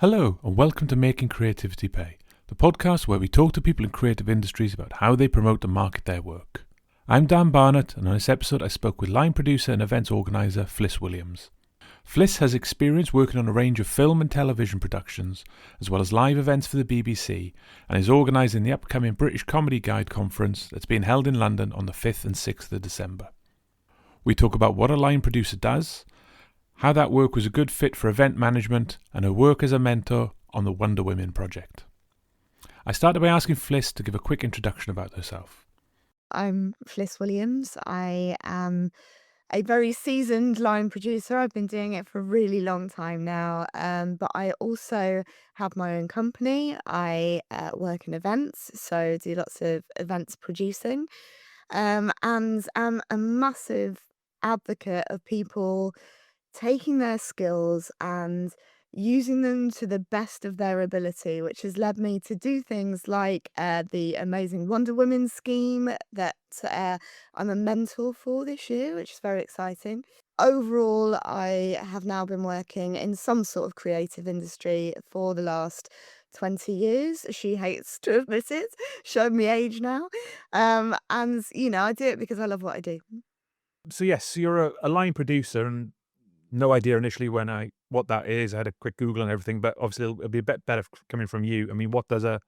Hello, and welcome to Making Creativity Pay, the podcast where we talk to people in creative industries about how they promote and market their work. I'm Dan Barnett, and on this episode I spoke with line producer and events organiser Fliss Williams. Fliss has experience working on a range of film and television productions, as well as live events for the BBC, and is organising the upcoming British Comedy Guide conference that's being held in London on the 5th and 6th of December. We talk about what a line producer does, how that work was a good fit for event management, and her work as a mentor on the Wonder Women project. I started by asking Fliss to give a quick introduction about herself. I'm Fliss Williams. I am a very seasoned line producer. I've been doing it for a really long time now, but I also have my own company. I work in events, so do lots of events producing, and am a massive advocate of people taking their skills and using them to the best of their ability, which has led me to do things like the amazing Wonder Women scheme that I'm a mentor for this year, which is very exciting. Overall, I have now been working in some sort of creative industry for the last 20 years. She hates to admit it, showing me age now. And, I do it because I love what I do. So yes, so you're a line producer, and no idea initially what that is. I had a quick Google and everything, but obviously it'll be a bit better coming from you. I mean, what does a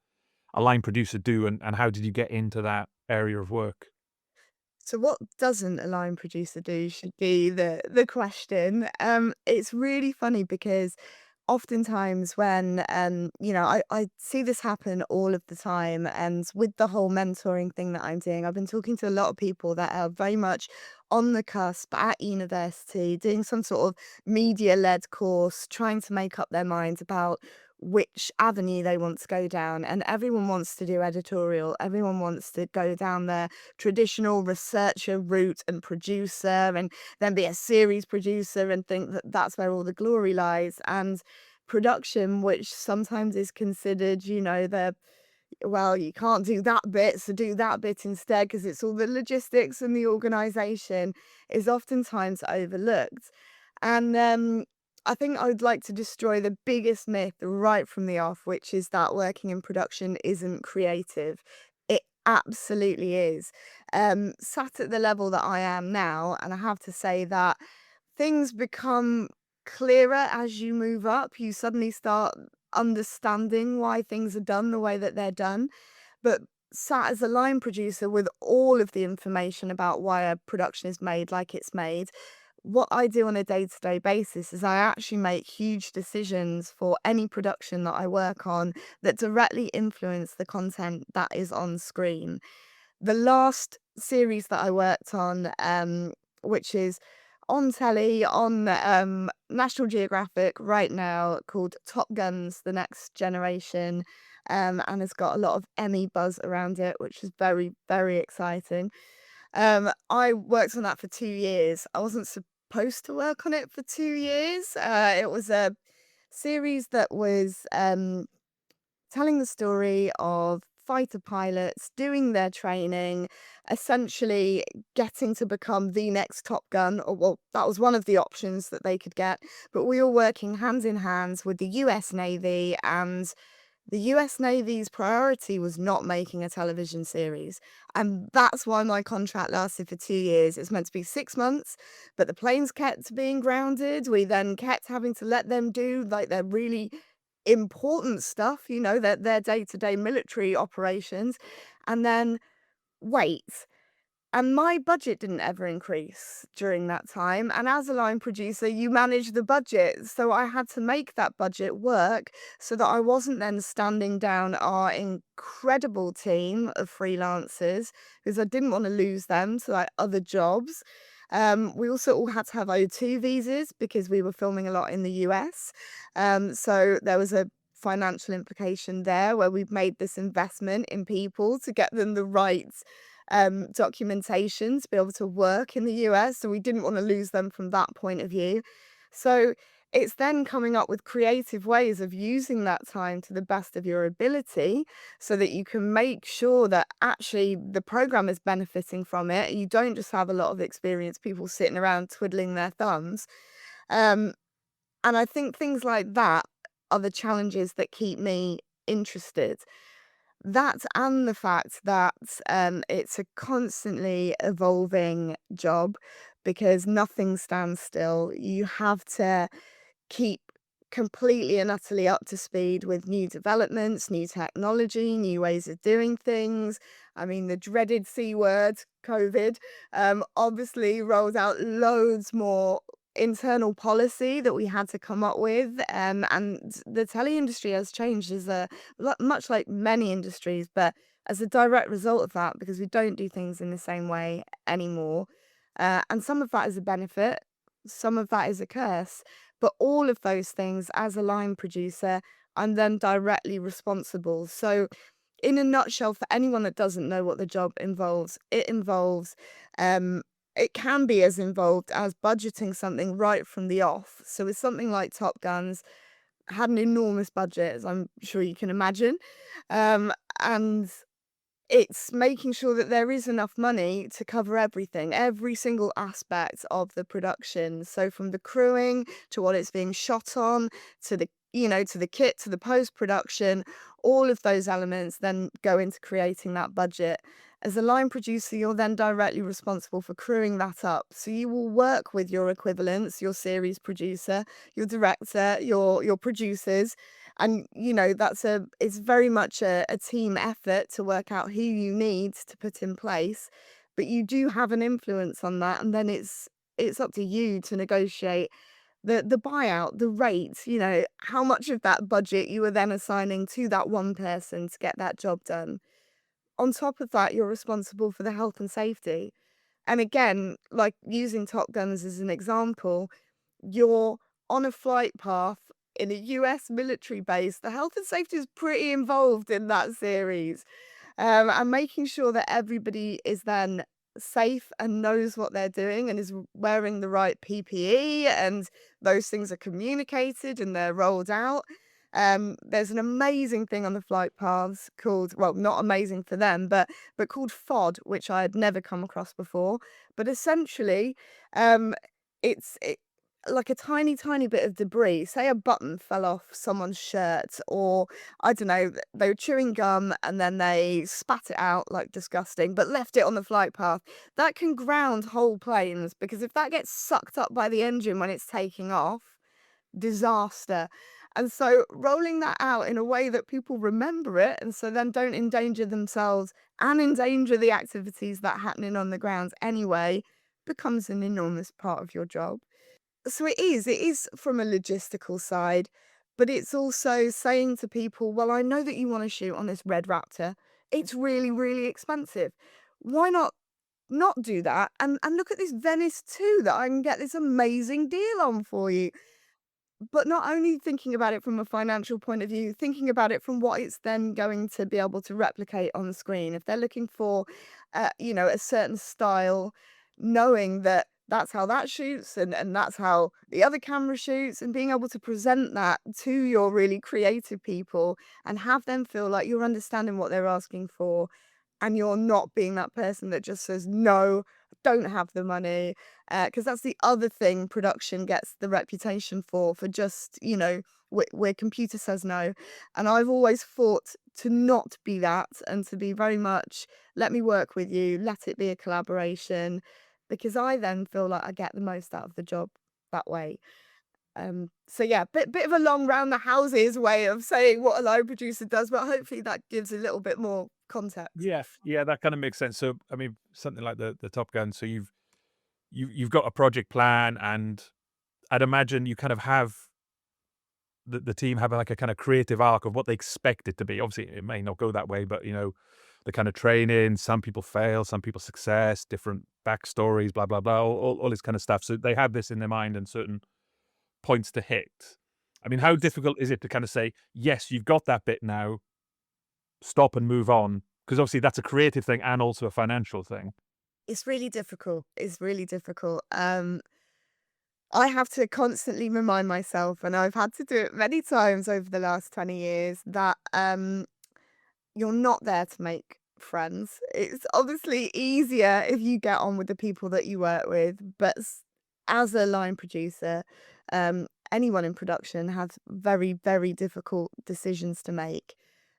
line producer do, and how did you get into that area of work? So what doesn't a line producer do should be the question. It's really funny because oftentimes when I see this happen all of the time, and with the whole mentoring thing that I'm doing, I've been talking to a lot of people that are very much on the cusp at university, doing some sort of media-led course, trying to make up their minds about which avenue they want to go down. And everyone wants to do editorial, everyone wants to go down the traditional researcher route and producer, and then be a series producer and think that that's where all the glory lies. And production, which sometimes is considered, you can't do that bit, so do that bit instead because it's all the logistics and the organisation, is oftentimes overlooked. And I think I would like to destroy the biggest myth right from the off, which is that working in production isn't creative. It absolutely is. Sat at the level that I am now, and I have to say that things become clearer as you move up. You suddenly start understanding why things are done the way that they're done. But sat as a line producer with all of the information about why a production is made like it's made, what I do on a day-to-day basis is I actually make huge decisions for any production that I work on that directly influence the content that is on screen. The last series that I worked on, which is on telly, on National Geographic right now, called Top Gun's The Next Generation, and has got a lot of Emmy buzz around it, which is very, very exciting. I worked on that for 2 years. I wasn't supposed to work on it for 2 years. It was a series that was telling the story of fighter pilots doing their training, essentially getting to become the next Top Gun, or well, that was one of the options that they could get. But we were working hand in hand with the US Navy, and the US Navy's priority was not making a television series. And that's why my contract lasted for 2 years. It's meant to be 6 months, but the planes kept being grounded. We then kept having to let them do like their really important stuff, their day-to-day military operations, and then wait. And my budget didn't ever increase during that time, and as a line producer, you manage the budget, so I had to make that budget work so that I wasn't then standing down our incredible team of freelancers, because I didn't wanna lose them to, like, other jobs. We also all had to have O2 visas because we were filming a lot in the US, so there was a financial implication there where we've made this investment in people to get them the right documentation to be able to work in the US, so we didn't want to lose them from that point of view. So it's then coming up with creative ways of using that time to the best of your ability so that you can make sure that actually the program is benefiting from it. You don't just have a lot of experienced people sitting around twiddling their thumbs. And I think things like that are the challenges that keep me interested. That and the fact that it's a constantly evolving job because nothing stands still. You have to keep completely and utterly up to speed with new developments, new technology, new ways of doing things. I mean, the dreaded C word, COVID, obviously rolled out loads more internal policy that we had to come up with. And the telly industry has changed as much like many industries, but as a direct result of that, because we don't do things in the same way anymore. And some of that is a benefit, some of that is a curse. But all of those things, as a line producer, I'm then directly responsible. So, in a nutshell, for anyone that doesn't know what the job involves, um, it can be as involved as budgeting something right from the off. So, with something like Top Guns, had an enormous budget, as I'm sure you can imagine, um, and it's making sure that there is enough money to cover everything, every single aspect of the production. So from the crewing to what it's being shot on, to the kit, to the post-production, all of those elements then go into creating that budget. As a line producer, you're then directly responsible for crewing that up. So you will work with your equivalents, your series producer, your director, your producers, and it's very much a team effort to work out who you need to put in place, but you do have an influence on that, and then it's up to you to negotiate the buyout, the rate, how much of that budget you are then assigning to that one person to get that job done. On top of that, you're responsible for the health and safety. And again, like using Top Guns as an example, you're on a flight path in a US military base. The health and safety is pretty involved in that series. And making sure that everybody is then safe and knows what they're doing and is wearing the right PPE, and those things are communicated and they're rolled out. There's an amazing thing on the flight paths called, well, not amazing for them, but called FOD, which I had never come across before. But essentially, um, it's like a tiny, tiny bit of debris. Say a button fell off someone's shirt, or I don't know, they were chewing gum and then they spat it out like disgusting, but left it on the flight path. That can ground whole planes, because if that gets sucked up by the engine when it's taking off, disaster. And so rolling that out in a way that people remember it, and so then don't endanger themselves and endanger the activities that are happening on the grounds anyway, becomes an enormous part of your job. So it is from a logistical side, but it's also saying to people, well, I know that you want to shoot on this red Raptor. It's really, really expensive. Why not do that? And look at this Venice too, that I can get this amazing deal on for you. But not only thinking about it from a financial point of view, thinking about it from what it's then going to be able to replicate on the screen. If they're looking for, a certain style, knowing that that's how that shoots, and that's how the other camera shoots, and being able to present that to your really creative people and have them feel like you're understanding what they're asking for, and you're not being that person that just says, no, I don't have the money. Because that's the other thing production gets the reputation for just, where computer says no. And I've always fought to not be that, and to be very much, let me work with you, let it be a collaboration, because I then feel like I get the most out of the job that way. So yeah, bit of a long round the houses way of saying what a line producer does, but hopefully that gives a little bit more context. Yeah, yeah, that kind of makes sense. So, I mean, something like the Top Gun. So you've got a project plan, and I'd imagine you kind of have the team having like a kind of creative arc of what they expect it to be. Obviously, it may not go that way, but the kind of training. Some people fail, some people success, different backstories, blah blah blah, all this kind of stuff. So they have this in their mind and certain points to hit. I mean, how difficult is it to kind of say, yes, you've got that bit now, stop and move on? Because obviously that's a creative thing and also a financial thing. It's really difficult. It's really difficult. I have to constantly remind myself, and I've had to do it many times over the last 20 years, that you're not there to make friends. It's obviously easier if you get on with the people that you work with, but as a line producer, anyone in production has very, very difficult decisions to make.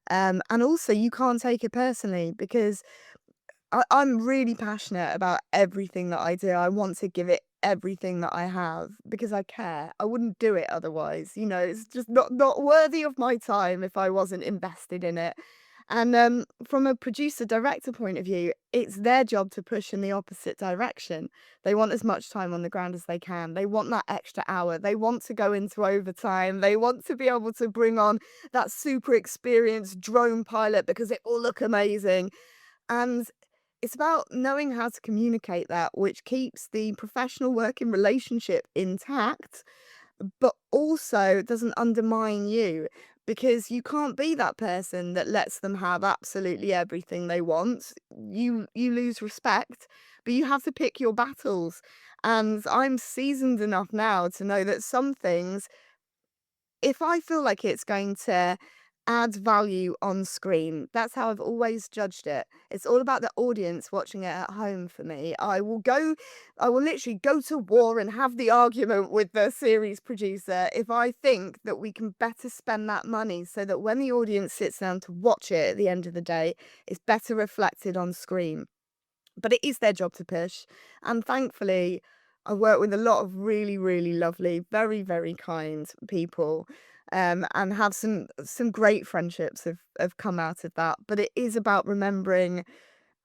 And also, you can't take it personally because I'm really passionate about everything that I do. I want to give it everything that I have because I care. I wouldn't do it otherwise. It's just not worthy of my time if I wasn't invested in it. And from a producer director point of view, it's their job to push in the opposite direction. They want as much time on the ground as they can. They want that extra hour. They want to go into overtime. They want to be able to bring on that super experienced drone pilot because it will look amazing. And it's about knowing how to communicate that, which keeps the professional working relationship intact, but also doesn't undermine you because you can't be that person that lets them have absolutely everything they want. You lose respect, but you have to pick your battles. And I'm seasoned enough now to know that some things, if I feel like it's going to add value on screen, that's how I've always judged it. It's all about the audience watching it at home for me. I will literally go to war and have the argument with the series producer if I think that we can better spend that money so that when the audience sits down to watch it at the end of the day, it's better reflected on screen. But it is their job to push. And thankfully, I work with a lot of really, really lovely, very, very kind people, and have some great friendships have come out of that. But it is about remembering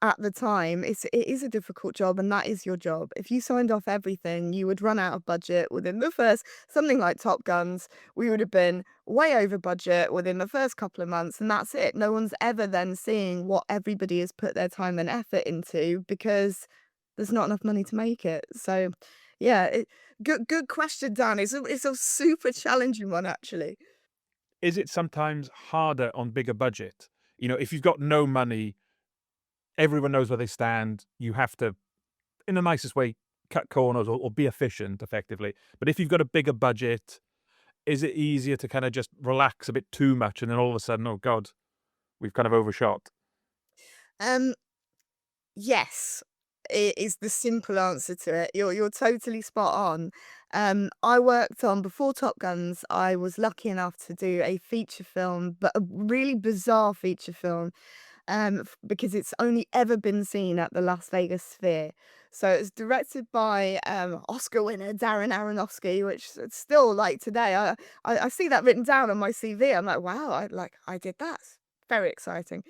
at the time, it is a difficult job, and that is your job. If you signed off everything, you would run out of budget within the first something like Top Guns, we would have been way over budget within the first couple of months, and that's it. No one's ever then seeing what everybody has put their time and effort into because there's not enough money to make it. So, yeah, good question, Dan. It's a super challenging one, actually. Is it sometimes harder on bigger budget? If you've got no money, everyone knows where they stand. You have to, in the nicest way, cut corners or be efficient effectively. But if you've got a bigger budget, is it easier to kind of just relax a bit too much and then all of a sudden, oh God, we've kind of overshot? Um, Yes, is the simple answer to it. You're totally spot on. I worked on before Top Guns. I was lucky enough to do a feature film, but a really bizarre feature film, because it's only ever been seen at the Las Vegas Sphere. So it's directed by Oscar winner Darren Aronofsky, which it's still like today. I see that written down on my CV. I'm like, wow, I did that. Very exciting.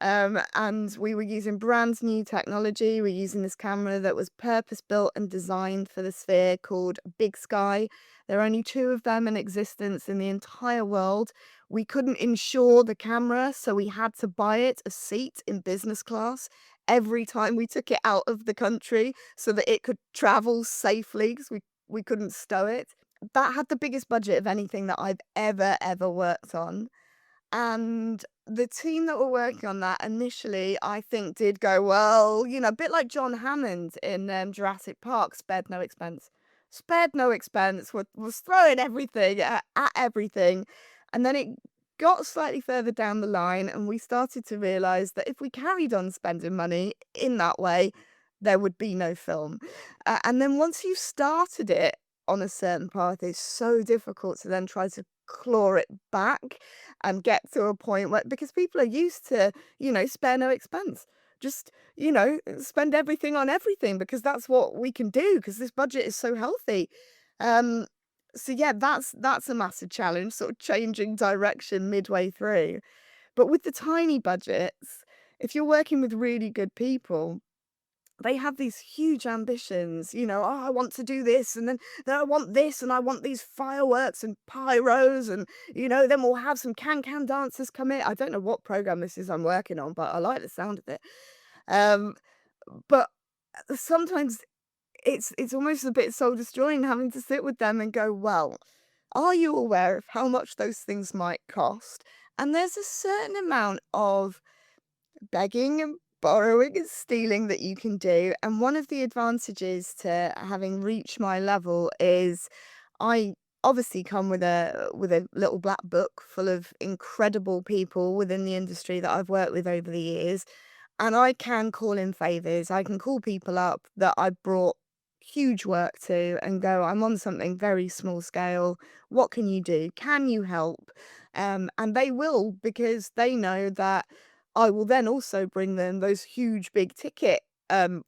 And we were using brand new technology. We're using this camera that was purpose built and designed for the Sphere called Big Sky. There are only 2 of them in existence in the entire world. We couldn't insure the camera, so we had to buy it a seat in business class every time we took it out of the country so that it could travel safely because we couldn't stow it. That had the biggest budget of anything that I've ever worked on. And the team that were working on that initially, I think, did go, well, a bit like John Hammond in Jurassic Park, spared no expense. Spared no expense, was throwing everything at everything. And then it got slightly further down the line, and we started to realise that if we carried on spending money in that way, there would be no film. And then once you've started it on a certain path, it's so difficult to then try to claw it back and get to a point where, because people are used to, spare no expense. Just, spend everything on everything because that's what we can do because this budget is so healthy. Um, so yeah, that's a massive challenge, sort of changing direction midway through. But with the tiny budgets, if you're working with really good people, they have these huge ambitions, oh, I want to do this, and then I want this, and I want these fireworks and pyros, and, then we'll have some can-can dancers come in. I don't know what program this is I'm working on, but I like the sound of it. Um, but sometimes it's almost a bit soul-destroying having to sit with them and go, well, are you aware of how much those things might cost? And there's a certain amount of begging and borrowing and stealing that you can do. And one of the advantages to having reached my level is I obviously come with a little black book full of incredible people within the industry that I've worked with over the years. And I can call in favors. I can call people up that I brought huge work to and go, I'm on something very small scale. What can you do? Can you help? And they will, because they know that I will then also bring them those huge big ticket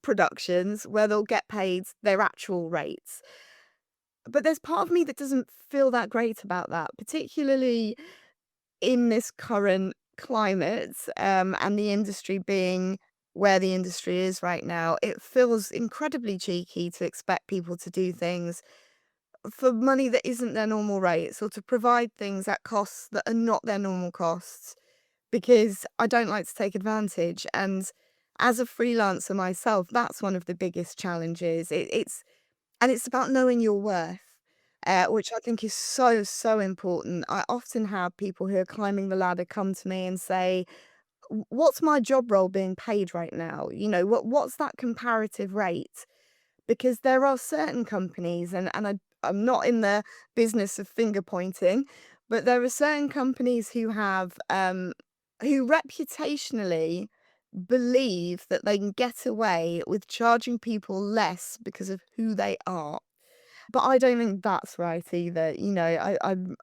productions where they'll get paid their actual rates. But there's part of me that doesn't feel that great about that, particularly in this current climate, and the industry being where the industry is right now. It feels incredibly cheeky to expect people to do things for money that isn't their normal rates, or to provide things at costs that are not their normal costs, because I don't like to take advantage. And as a freelancer myself, that's one of the biggest challenges. It's about knowing your worth, which I think is so, so important. I often have people who are climbing the ladder come to me and say, What's my job role being paid right now? What's that comparative rate?" Because there are certain companies, I'm not in the business of finger pointing, but there are certain companies who reputationally believe that they can get away with charging people less because of who they are. But I don't think that's right either.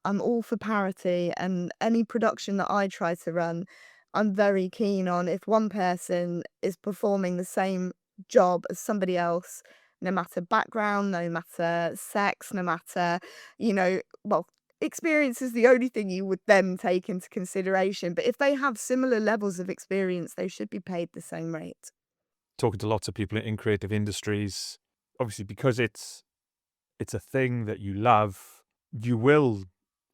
I'm all for parity, and any production that I try to run, I'm very keen on, if one person is performing the same job as somebody else, no matter background, no matter sex, no matter, well, experience is the only thing you would then take into consideration. But if they have similar levels of experience, they should be paid the same rate. Talking to lots of people in creative industries, obviously because it's a thing that you love, you will,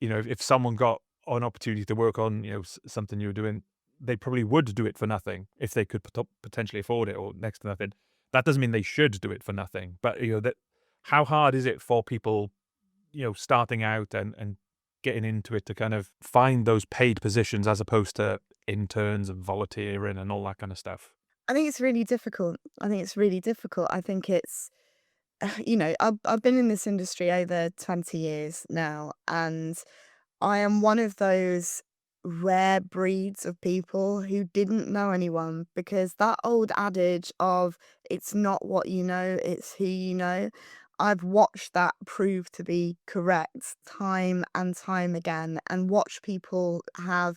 if someone got an opportunity to work on, something you were doing, they probably would do it for nothing if they could potentially afford it, or next to nothing. That doesn't mean they should do it for nothing, but that how hard is it for people, starting out and getting into it, to kind of find those paid positions as opposed to interns and volunteering and all that kind of stuff? I think it's really difficult. I think it's really difficult. I think it's I've been in this industry over 20 years now, and I am one of those rare breeds of people who didn't know anyone, because that old adage of "it's not what you know, it's who you know," I've watched that prove to be correct time and time again, and watch people have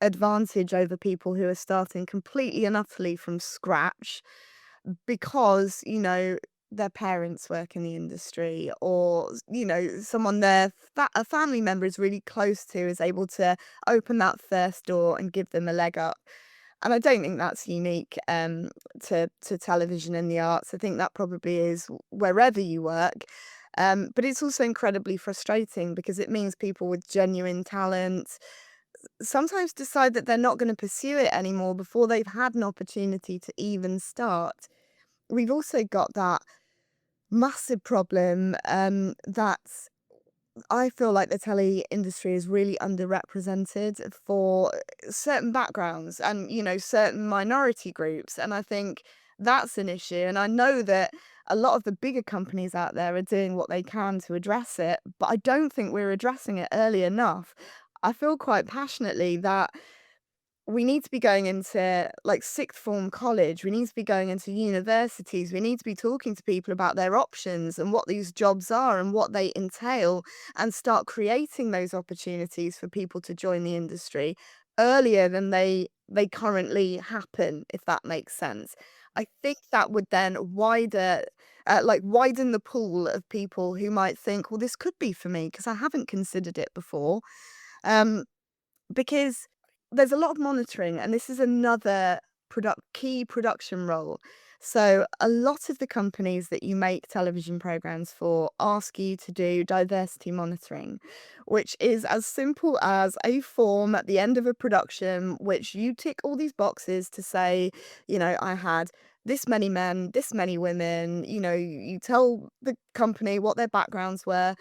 advantage over people who are starting completely and utterly from scratch because, their parents work in the industry, or, someone a family member is really close to is able to open that first door and give them a leg up. And I don't think that's unique to television and the arts. I think that probably is wherever you work. But it's also incredibly frustrating, because it means people with genuine talent sometimes decide that they're not going to pursue it anymore before they've had an opportunity to even start. We've also got that massive problem, that I feel like the telly industry is really underrepresented for certain backgrounds and, certain minority groups. And I think that's an issue. And I know that a lot of the bigger companies out there are doing what they can to address it, but I don't think we're addressing it early enough. I feel quite passionately that we need to be going into like sixth form college. We need to be going into universities. We need to be talking to people about their options and what these jobs are and what they entail, and start creating those opportunities for people to join the industry earlier than they currently happen, if that makes sense. I think that would then widen the pool of people who might think, well, this could be for me because I haven't considered it before. Um, because there's a lot of monitoring, and this is another key production role. So a lot of the companies that you make television programs for ask you to do diversity monitoring, which is as simple as a form at the end of a production which you tick all these boxes to say, I had this many men, this many women. You tell the company what their backgrounds were.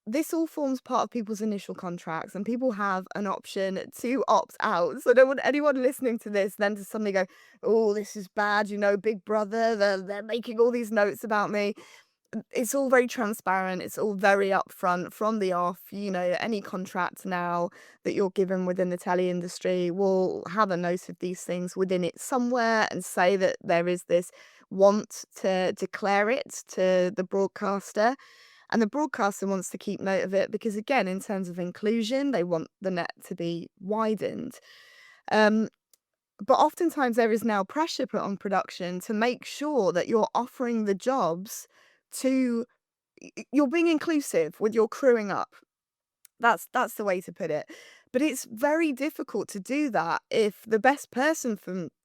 This all forms part of people's initial contracts, and people have an option to opt out. So I don't want anyone listening to this then to suddenly go, "Oh, this is bad, Big Brother, they're making all these notes about me." it's all very transparent. It's all very upfront from the off. Any contract now that you're given within the telly industry will have a note of these things within it somewhere and say that there is this want to declare it to the broadcaster. And the broadcaster wants to keep note of it because, again, in terms of inclusion, they want the net to be widened. Um, but oftentimes there is now pressure put on production to make sure that you're offering the jobs to you're being inclusive with your crewing up. That's the way to put it. But it's very difficult to do that if the best person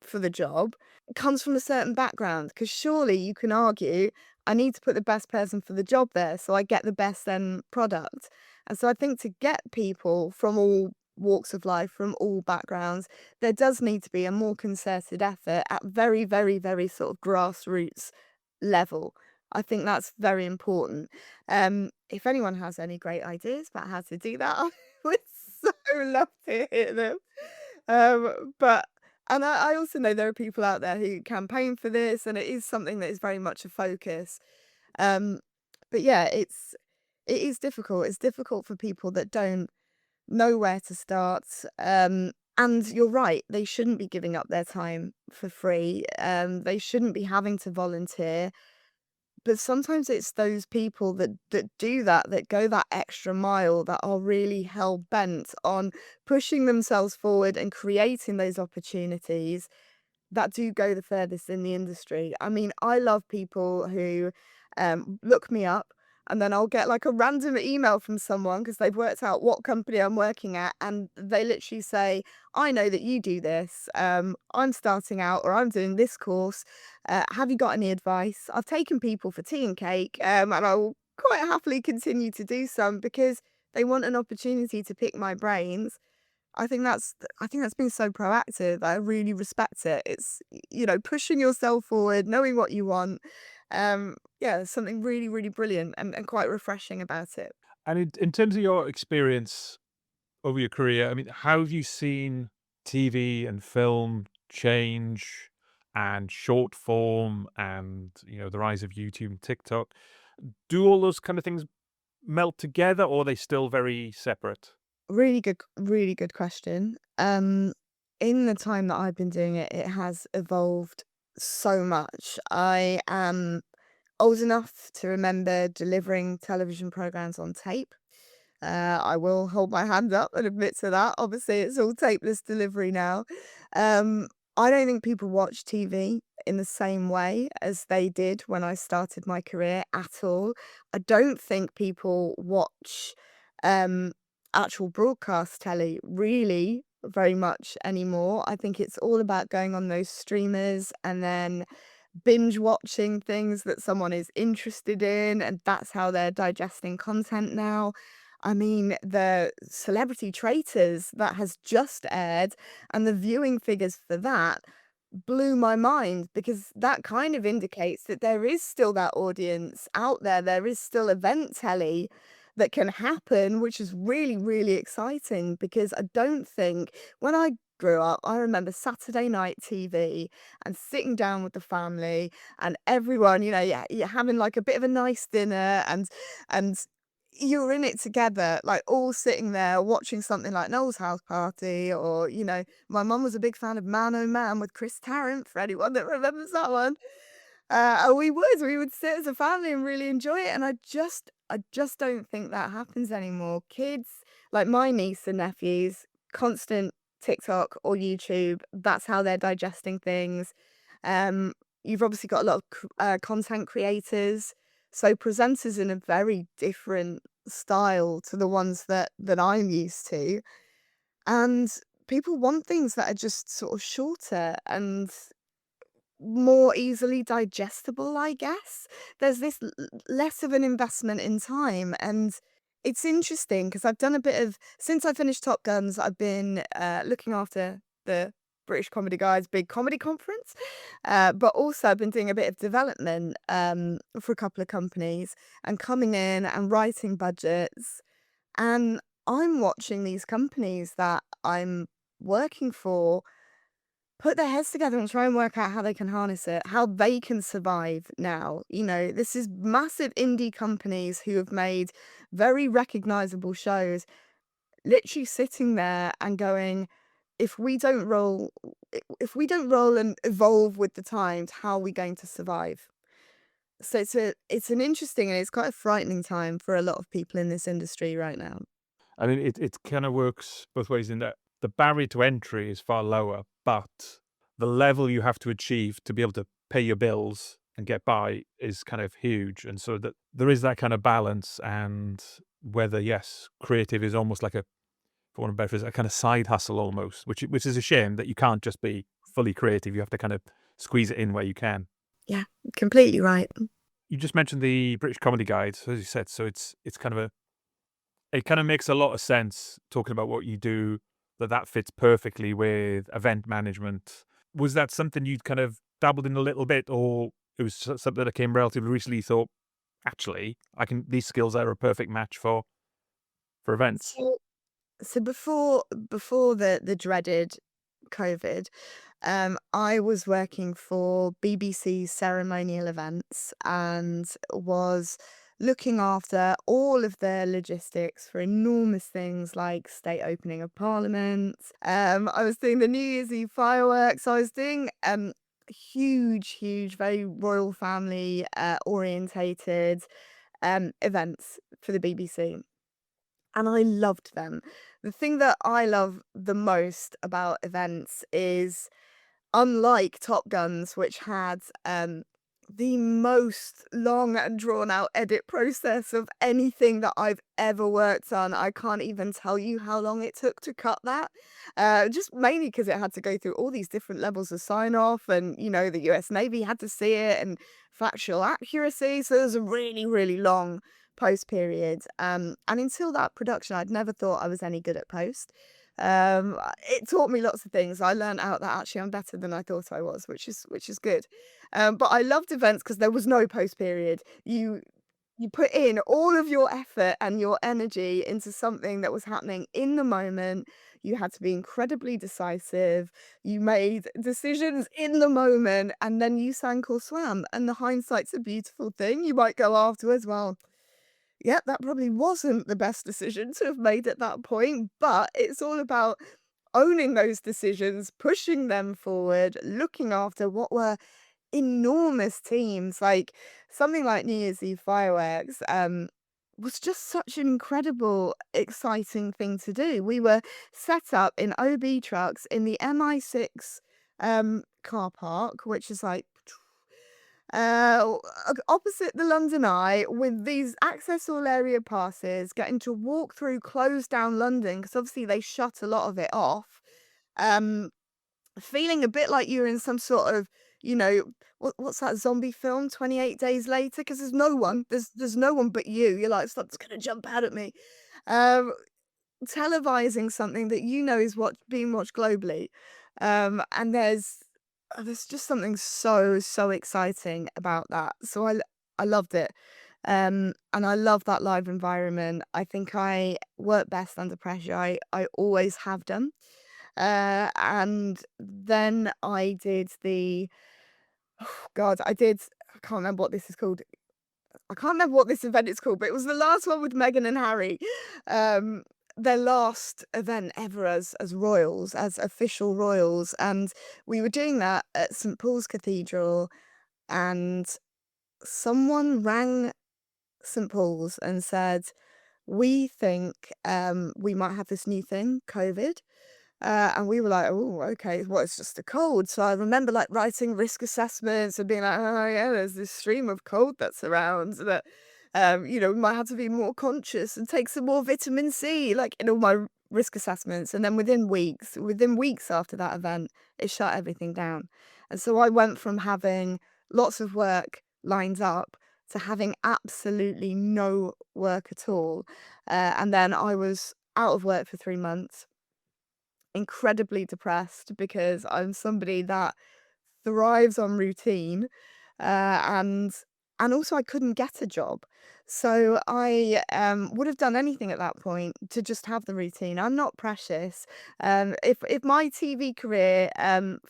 for the job comes from a certain background. Because surely you can argue, I need to put the best person for the job there so I get the best end product. And so I think to get people from all walks of life, from all backgrounds, there does need to be a more concerted effort at very, very, very sort of grassroots level. I think that's very important. If anyone has any great ideas about how to do that, I would so love to hear them. But and I also know there are people out there who campaign for this, and it is something that is very much a focus. Um, but yeah, it is difficult. It's difficult for people that don't know where to start. And you're right, they shouldn't be giving up their time for free. They shouldn't be having to volunteer. But sometimes it's those people that do that, that go that extra mile, that are really hell-bent on pushing themselves forward and creating those opportunities that do go the furthest in the industry. I mean, I love people who look me up and then I'll get like a random email from someone because they've worked out what company I'm working at, and they literally say, I know that you do this. I'm starting out or I'm doing this course. Have you got any advice? I've taken people for tea and cake, and I will quite happily continue to do some because they want an opportunity to pick my brains. I think that's being so proactive. I really respect it. It's, pushing yourself forward, knowing what you want. Yeah, there's something really, really brilliant and quite refreshing about it. And in terms of your experience over your career, I mean, how have you seen TV and film change and short form and, the rise of YouTube and TikTok? Do all those kind of things melt together, or are they still very separate? Really good question. In the time that I've been doing it, it has evolved so much. I am old enough to remember delivering television programs on tape. I will hold my hand up and admit to that. Obviously, it's all tapeless delivery now. Um, I don't think people watch TV in the same way as they did when I started my career at all. I don't think people watch um, actual broadcast telly really very much anymore. I think it's all about going on those streamers and then binge watching things that someone is interested in, and that's how they're digesting content now. I mean, the Celebrity Traitors that has just aired and the viewing figures for that blew my mind because that kind of indicates that there is still that audience out there. There is still event telly that can happen, which is really, really exciting because I don't think when I grew up, I remember Saturday night TV and sitting down with the family and everyone, yeah, you're having like a bit of a nice dinner and you're in it together, like all sitting there watching something like Noel's House Party, or my mum was a big fan of Man Oh Man with Chris Tarrant, for anyone that remembers that one. And we would sit as a family and really enjoy it. And I just don't think that happens anymore. Kids, like my niece and nephews, constant TikTok or YouTube. That's how they're digesting things. Um, you've obviously got a lot of content creators, so presenters in a very different style to the ones that I'm used to. And people want things that are just sort of shorter and more easily digestible, I guess. There's this less of an investment in time, and it's interesting because I've done a bit of since I finished Top Guns, I've been looking after the British Comedy Guys big comedy conference, but also I've been doing a bit of development for a couple of companies and coming in and writing budgets, and I'm watching these companies that I'm working for put their heads together and try and work out how they can harness it, how they can survive now. This is massive indie companies who have made very recognizable shows, literally sitting there and going, if we don't roll, if we don't roll and evolve with the times, how are we going to survive? So it's an interesting and it's quite a frightening time for a lot of people in this industry right now. I mean, it kind of works both ways in that the barrier to entry is far lower, but the level you have to achieve to be able to pay your bills and get by is kind of huge. And so that there is that kind of balance, and whether, yes, creative is almost like a, for want of a better phrase, a kind of side hustle almost, which is a shame that you can't just be fully creative. You have to kind of squeeze it in where you can. Yeah, completely right. You just mentioned the British Comedy Guide, as you said, so it's kind of it kind of makes a lot of sense talking about what you do, that fits perfectly with event management. Was that something you'd kind of dabbled in a little bit, or it was something that came relatively recently? You thought, actually, these skills are a perfect match for events. So, so before the dreaded COVID, I was working for BBC ceremonial events and was looking after all of their logistics for enormous things like state opening of Parliament. I was doing the New Year's Eve fireworks. I was doing huge, very royal family orientated events for the BBC. And I loved them. The thing that I love the most about events is, unlike Top Guns, which had the most long and drawn out edit process of anything that I've ever worked on. I can't even tell you how long it took to cut that. Just mainly because it had to go through all these different levels of sign off, and the US Navy had to see it, and factual accuracy. So it was a really, really long post period. And until that production, I'd never thought I was any good at post. It taught me lots of things. I learned out that actually I'm better than I thought I was, which is good. But I loved events because there was no post period. You put in all of your effort and your energy into something that was happening in the moment. You had to be incredibly decisive. You made decisions in the moment, and then you sank or swam. And the hindsight's a beautiful thing. You might go afterwards, well, yeah, that probably wasn't the best decision to have made at that point, but it's all about owning those decisions, pushing them forward, looking after what were enormous teams. Like something like New Year's Eve fireworks was just such an incredible, exciting thing to do. We were set up in OB trucks in the MI6 car park, which is like opposite the London Eye, with these access all area passes, getting to walk through closed down London because obviously they shut a lot of it off. Um, Feeling a bit like you're in some sort of, what's that zombie film, 28 Days Later? Because there's no one, there's no one but you. You're like, something's gonna jump out at me. Um, Televising something that is being watched globally. And there's just something so exciting about that. So I loved it. And I love that live environment. I think I work best under pressure. I always have done. And then I did I can't remember what this is called. I can't remember what this event is called, but it was the last one with Meghan and Harry. Um, their last event ever as royals, as official royals. And we were doing that at St. Paul's Cathedral, and someone rang St. Paul's and said, we think we might have this new thing, COVID. And we were like, oh, okay, well, it's just a cold. So I remember like writing risk assessments and being like, oh yeah, there's this stream of cold that's around that, we might have to be more conscious and take some more vitamin C, like in all my risk assessments. And then within weeks after that event, it shut everything down. And so I went from having lots of work lined up to having absolutely no work at all. And then I was out of work for 3 months, incredibly depressed because I'm somebody that thrives on routine, and and also I couldn't get a job. So I would have done anything at that point to just have the routine. I'm not precious. If my TV career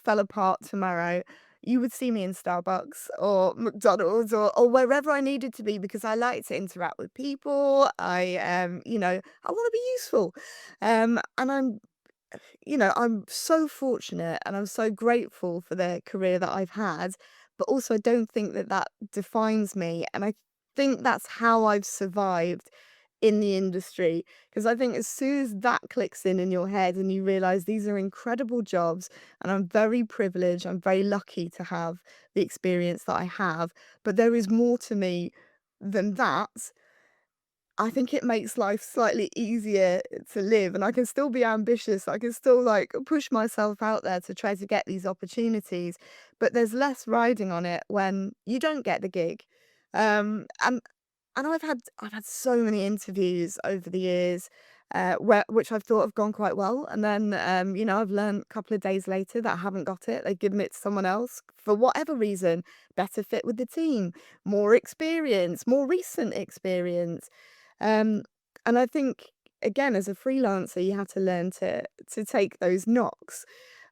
fell apart tomorrow, you would see me in Starbucks or McDonald's or wherever I needed to be, because I like to interact with people. I want to be useful. And I'm so fortunate and I'm so grateful for the career that I've had, but also I don't think that that defines me. And I think that's how I've survived in the industry. Because I think as soon as that clicks in your head and you realize these are incredible jobs, and I'm very privileged, I'm very lucky to have the experience that I have, but there is more to me than that. I think it makes life slightly easier to live, and I can still be ambitious. I can still like push myself out there to try to get these opportunities, but there's less riding on it when you don't get the gig. And I've had so many interviews over the years, which I've thought have gone quite well, and then I've learned a couple of days later that I haven't got it. They've given it to someone else for whatever reason, better fit with the team, more experience, more recent experience. Um, and I think, again, as a freelancer, you have to learn to take those knocks,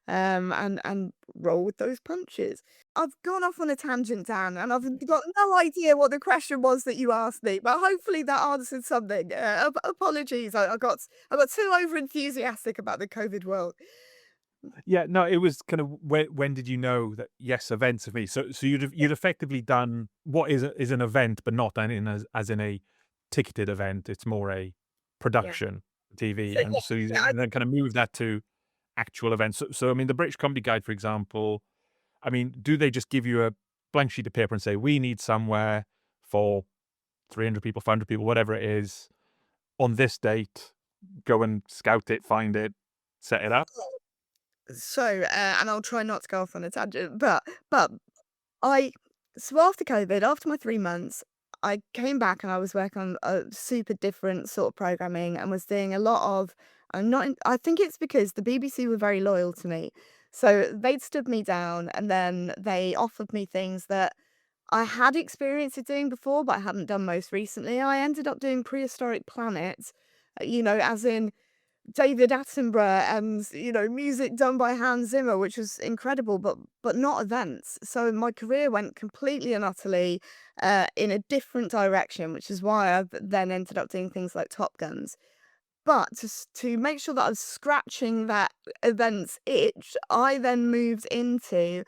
and roll with those punches. I've gone off on a tangent, Dan, and I've got no idea what the question was that you asked me, but hopefully that answered something. Apologies, I got too over enthusiastic about the COVID world. Yeah, no, it was kind of when did you know that, yes, events are me? So you'd effectively done what is an event, but not as in a ticketed event. It's more a Yeah. production TV, So and so yeah, and then kind of move that to actual events. So I mean, the British Comedy Guide, for example, I mean, do they just give you a blank sheet of paper and say, we need somewhere for 300 people, 500 people, whatever it is, on this date, go and scout it, find it, set it up? and I'll try not to go off on a tangent, but I so after COVID, after my 3 months, I came back and I was working on a super different sort of programming and was doing a lot of I'm not in, I think it's because the BBC were very loyal to me. So they'd stood me down and then they offered me things that I had experience of doing before, but I hadn't done most recently. I ended up doing Prehistoric Planet, as in David Attenborough and, music done by Hans Zimmer, which was incredible, but not events. So my career went completely and utterly in a different direction, which is why I've then ended up doing things like Top Guns. But to make sure that I was scratching that events itch, I then moved into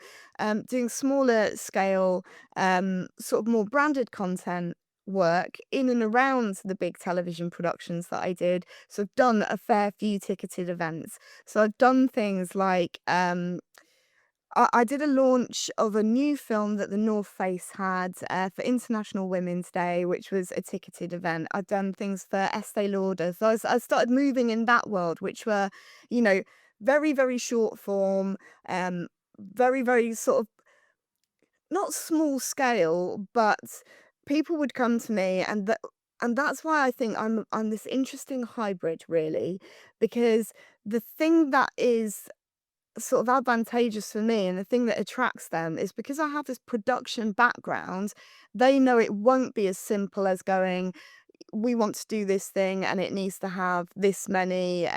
doing smaller scale, sort of more branded content work in and around the big television productions that I did. So I've done a fair few ticketed events. So I've done things like I did a launch of a new film that the North Face had for International Women's Day, which was a ticketed event. I've done things for Estee Lauder. So I started moving in that world, which were, you know, very, very short form, very, very sort of not small scale, but people would come to me and that's why I think I'm this interesting hybrid really, because the thing that is sort of advantageous for me and the thing that attracts them is because I have this production background, they know it won't be as simple as going, we want to do this thing and it needs to have this many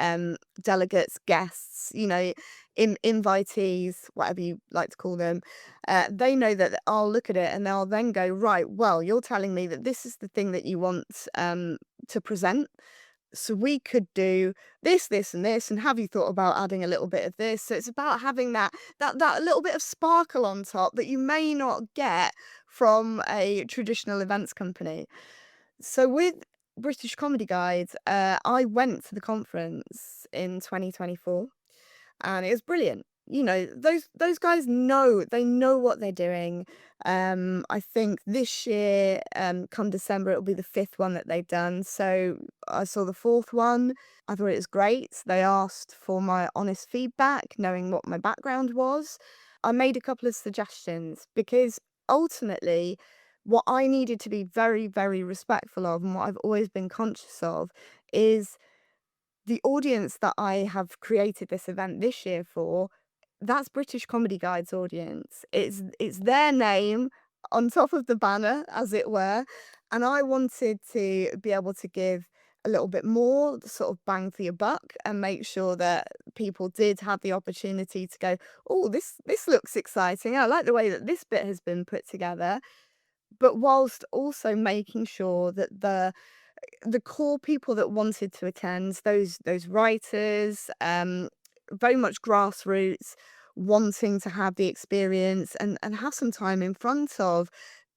delegates, guests, invitees, whatever you like to call them. They know that I'll look at it and they'll then go, right, well, you're telling me that this is the thing that you want to present. So we could do this, and this, and have you thought about adding a little bit of this? So it's about having that little bit of sparkle on top that you may not get from a traditional events company. So with British Comedy Guide, I went to the conference in 2024 and it was brilliant. Those guys know what they're doing. I think this year, come December, it'll be the fifth one that they've done. So I saw the fourth one. I thought it was great. They asked for my honest feedback, knowing what my background was. I made a couple of suggestions because ultimately, what I needed to be very, very respectful of, and what I've always been conscious of, is the audience that I have created this event this year for. That's British Comedy Guide's audience. It's their name on top of the banner, as it were. And I wanted to be able to give a little bit more sort of bang for your buck and make sure that people did have the opportunity to go, oh, this looks exciting. I like the way that this bit has been put together. But whilst also making sure that the core people that wanted to attend, those writers, very much grassroots, wanting to have the experience and have some time in front of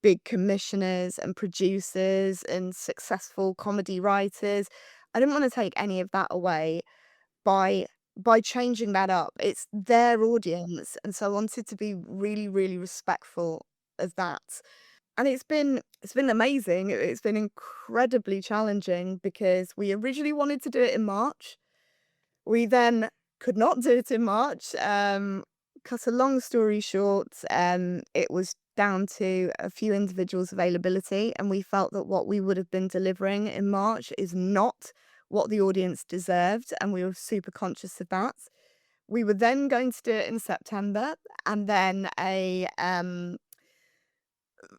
big commissioners and producers and successful comedy writers. I didn't want to take any of that away by changing that up. It's their audience, and so I wanted to be really, really respectful of that. And it's been amazing. It's been incredibly challenging because we originally wanted to do it in March. We then could not do it in March. Cut a long story short, it was down to a few individuals' availability, and we felt that what we would have been delivering in March is not what the audience deserved, and we were super conscious of that. We were then going to do it in September, and then a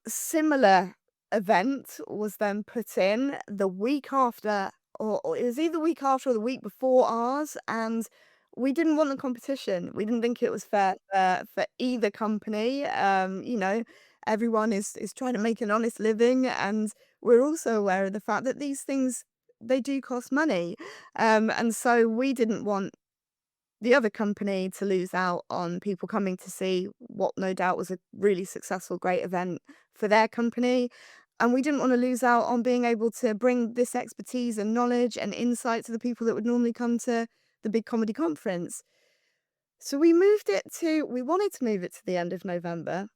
similar event was then put in the week after, or it was either the week after or the week before ours, and we didn't want the competition. We didn't think it was fair for either company. Everyone is trying to make an honest living, and we're also aware of the fact that these things, they do cost money, and so we didn't want the other company to lose out on people coming to see what no doubt was a really successful, great event for their company. And we didn't want to lose out on being able to bring this expertise and knowledge and insight to the people that would normally come to the big comedy conference. So we wanted to move it to the end of November.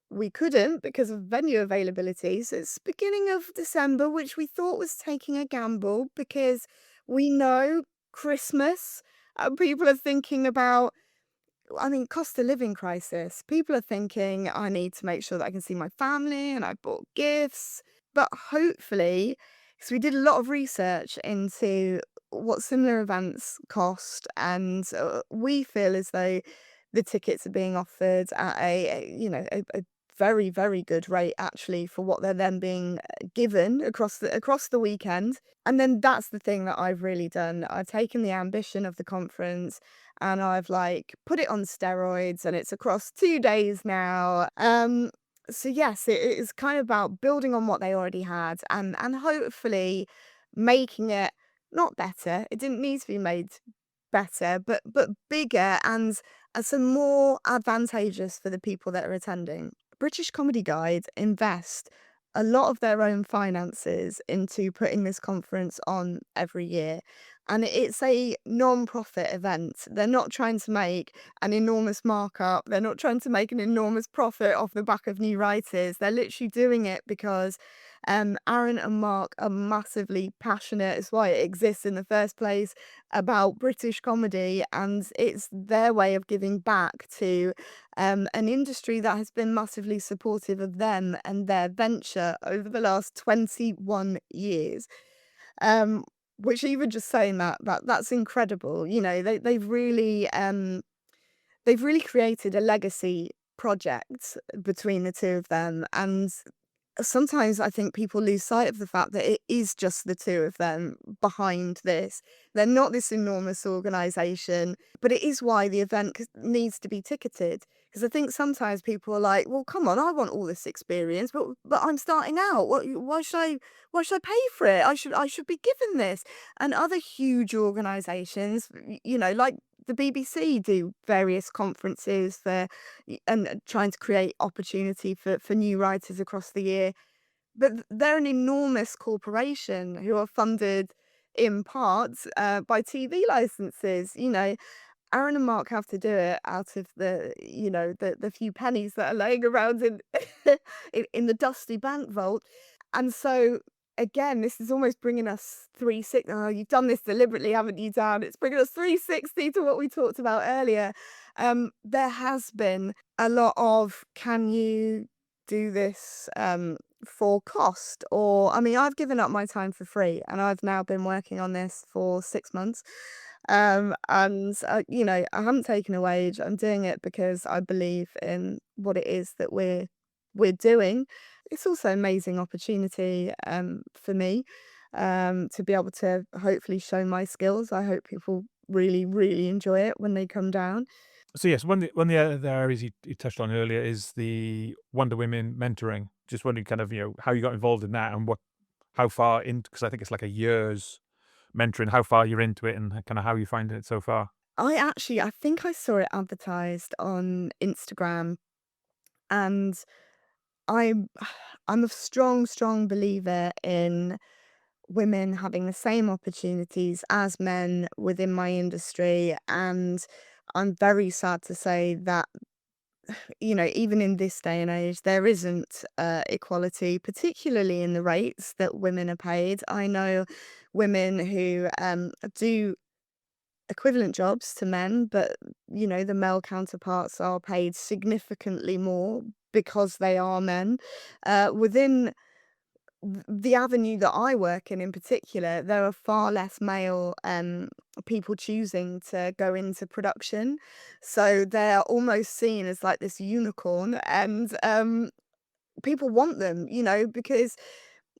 We couldn't because of venue availability. So it's beginning of December, which we thought was taking a gamble because we know Christmas, people are thinking about, I mean, cost of living crisis. People are thinking, I need to make sure that I can see my family and I bought gifts. But hopefully, because we did a lot of research into what similar events cost, and we feel as though the tickets are being offered at a very, very good rate actually for what they're then being given across the weekend. And then that's the thing that I've really done. I've taken the ambition of the conference and I've like put it on steroids, and it's across 2 days now. So yes, it is kind of about building on what they already had and hopefully making it not better. It didn't need to be made better, but bigger and some more advantageous for the people that are attending. British Comedy Guide invest a lot of their own finances into putting this conference on every year. And it's a non-profit event. They're not trying to make an enormous markup. They're not trying to make an enormous profit off the back of new writers. They're literally doing it because Aaron and Mark are massively passionate. It's why it exists in the first place, about British comedy, and it's their way of giving back to an industry that has been massively supportive of them and their venture over the last 21 years. Um, which even just saying that's incredible. You know, they've really created a legacy project between the two of them, and sometimes I think people lose sight of the fact that it is just the two of them behind this. They're not this enormous organisation, but it is why the event needs to be ticketed. Because I think sometimes people are like, "Well, come on, I want all this experience, but I'm starting out. Why should I pay for it? I should be given this." And other huge organisations, like the BBC, do various conferences and trying to create opportunity for new writers across the year. But they're an enormous corporation who are funded in part by TV licenses. Aaron and Mark have to do it out of the few pennies that are laying around in in the dusty bank vault. And so again, this is almost bringing us 360. Oh, you've done this deliberately, haven't you, Dan? It's bringing us 360 to what we talked about earlier. There has been a lot of, can you do this for cost? Or, I mean, I've given up my time for free and I've now been working on this for 6 months. I haven't taken a wage. I'm doing it because I believe in what it is that we're we're doing. It's also an amazing opportunity for me to be able to hopefully show my skills. I hope people really, really enjoy it when they come down. So yes, one of the other areas you touched on earlier is the Wonder Women mentoring. Just wondering kind of, how you got involved in that and how far into, because I think it's like a year's mentoring, how far you're into it and kind of how you find it so far. I think I saw it advertised on Instagram, and I'm I'm a strong, strong believer in women having the same opportunities as men within my industry. And I'm very sad to say that, even in this day and age, there isn't equality, particularly in the rates that women are paid. I know women who do equivalent jobs to men, but the male counterparts are paid significantly more because they are men. Within the avenue that I work in particular, there are far less male people choosing to go into production. So they're almost seen as like this unicorn, and people want them, because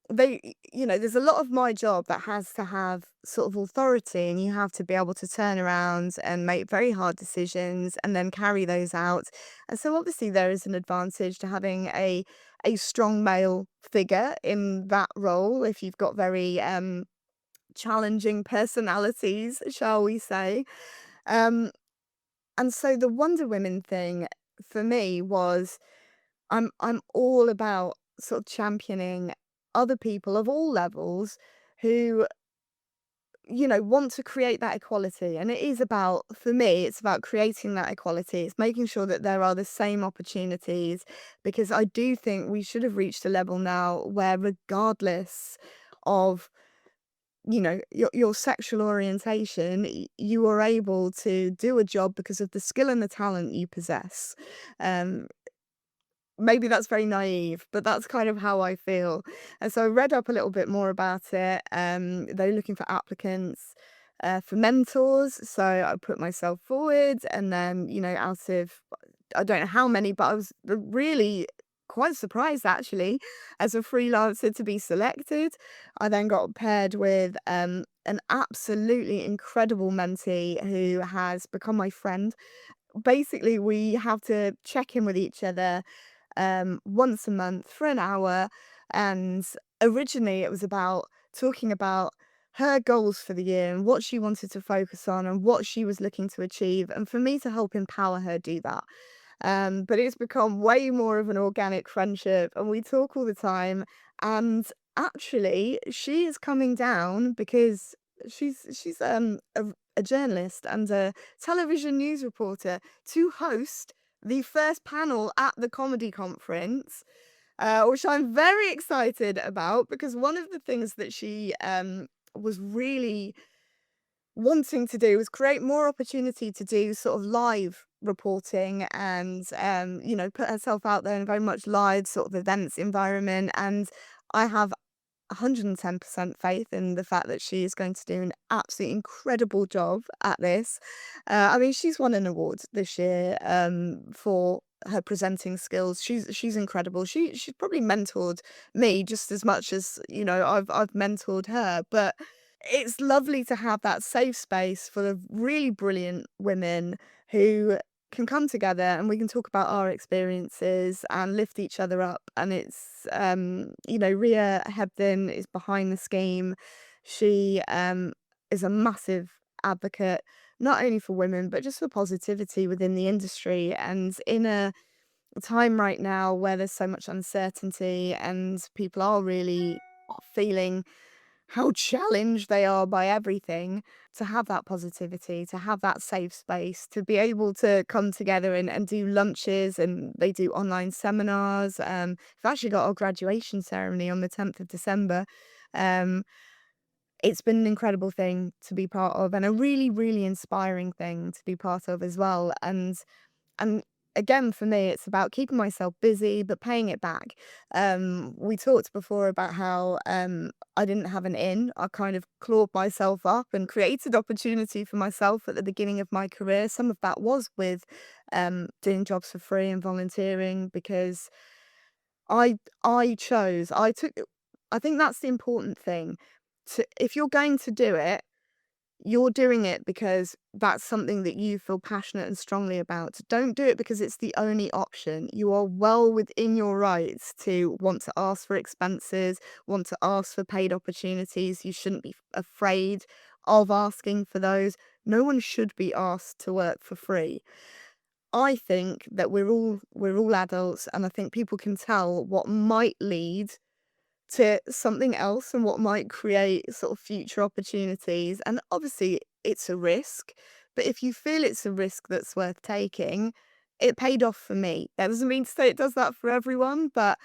there's a lot of my job that has to have sort of authority, and you have to be able to turn around and make very hard decisions and then carry those out. And so obviously there is an advantage to having a strong male figure in that role if you've got very challenging personalities, shall we say. Um and so the Wonder Women thing for me was, I'm all about sort of championing other people of all levels who, want to create that equality. And it is about, for me, it's about creating that equality. It's making sure that there are the same opportunities, because I do think we should have reached a level now where, regardless of, your sexual orientation, you are able to do a job because of the skill and the talent you possess. Um, Maybe that's very naive, but that's kind of how I feel. And so I read up a little bit more about it. They're looking for applicants for mentors. So I put myself forward, and then, out of, I don't know how many, but I was really quite surprised actually as a freelancer to be selected. I then got paired with an absolutely incredible mentee who has become my friend. Basically, we have to check in with each other once a month for an hour. And originally, it was about talking about her goals for the year and what she wanted to focus on and what she was looking to achieve, and for me to help empower her do that. But it's become way more of an organic friendship, and we talk all the time. And actually, she is coming down because she's a journalist and a television news reporter, to host the first panel at the comedy conference, which I'm very excited about, because one of the things that she was really wanting to do was create more opportunity to do sort of live reporting, and put herself out there in a very much live sort of events environment. And I have 110% faith in the fact that she is going to do an absolutely incredible job at this. I mean, she's won an award this year for her presenting skills. She's incredible. She's probably mentored me just as much as I've mentored her. But it's lovely to have that safe space full of really brilliant women who can come together, and we can talk about our experiences and lift each other up. And it's Ria Hebden is behind the scheme. She is a massive advocate, not only for women but just for positivity within the industry. And in a time right now where there's so much uncertainty and people are really feeling how challenged they are by everything, to have that positivity, to have that safe space, to be able to come together and do lunches, and they do online seminars. We've actually got our graduation ceremony on the 10th of December. Um, it's been an incredible thing to be part of, and a really, really inspiring thing to be part of as well. And again, for me, it's about keeping myself busy but paying it back. We talked before about how I didn't have an in. I kind of clawed myself up and created opportunity for myself at the beginning of my career. Some of that was with doing jobs for free and volunteering, because I chose. I think that's the important thing. If you're going to do it, you're doing it because that's something that you feel passionate and strongly about. Don't do it because it's the only option. You are well within your rights to want to ask for expenses, want to ask for paid opportunities. You shouldn't be afraid of asking for those. No one should be asked to work for free. I think that we're all adults, and I think people can tell what might lead to something else and what might create sort of future opportunities. And obviously, it's a risk, but if you feel it's a risk that's worth taking, it paid off for me. That doesn't mean to say it does that for everyone, but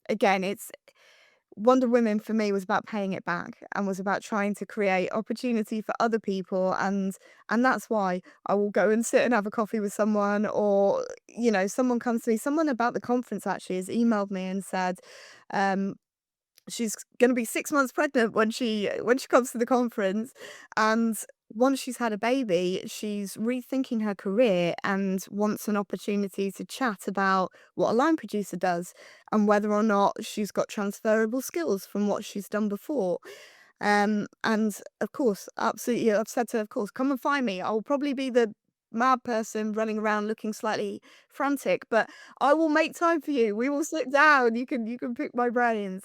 again, it's Wonder Women for me was about paying it back and was about trying to create opportunity for other people, and that's why I will go and sit and have a coffee with someone, or someone comes to me. Someone about the conference actually has emailed me and said, um she's gonna be 6 months pregnant when she comes to the conference, and once she's had a baby, she's rethinking her career and wants an opportunity to chat about what a line producer does and whether or not she's got transferable skills from what she's done before. And of course, absolutely, I've said to her, "Of course, come and find me. I will probably be the mad person running around looking slightly frantic, but I will make time for you. We will sit down. You can pick my brains."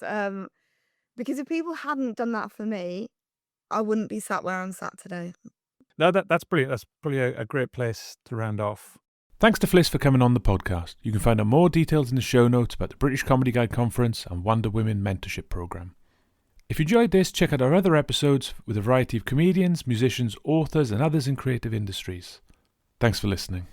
Because if people hadn't done that for me, I wouldn't be sat where I'm sat today. No, that's brilliant. That's probably a great place to round off. Thanks to Fliss for coming on the podcast. You can find out more details in the show notes about the British Comedy Guide Conference and Wonder Women Mentorship Programme. If you enjoyed this, check out our other episodes with a variety of comedians, musicians, authors and others in creative industries. Thanks for listening.